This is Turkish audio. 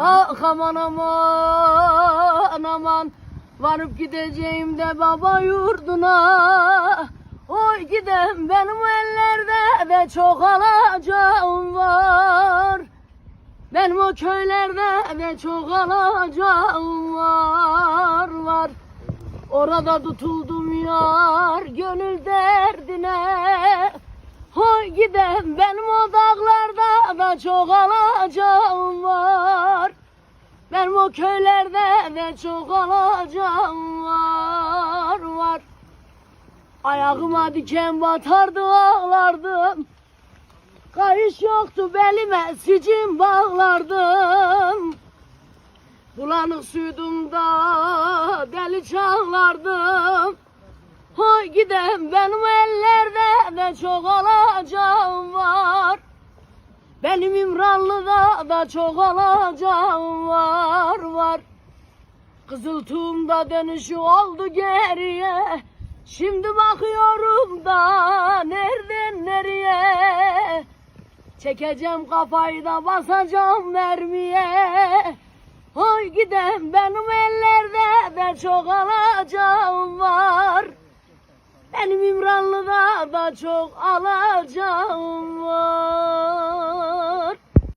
Ah aman aman aman, varıp gideceğim de baba yurduna. Oy gidem benim ellerde de çok alacağım var. Benim o köylerde de çok alacağım var. Orada tutuldum yar gönül derdine. Oy gidem benim o dağlarda da çok alacağım var. Benim o köylerde de çok alacağım var. Ayağıma diken batardı ağlardım. Kayış yoktu belime sicim bağlardım. Bulanık suydum da deli çağlardım. Hoy gidem benim ellerde de çok alacağım var. Benim İmranlı'da da çok alacağım var. Kızıltuğumda dönüşü oldu geriye. Şimdi bakıyorum da nereden nereye. Çekeceğim kafayı da basacağım mermiye. Oy gidem benim ellerde de çok alacağım var. Benim İmranlı'da da çok alacağım var.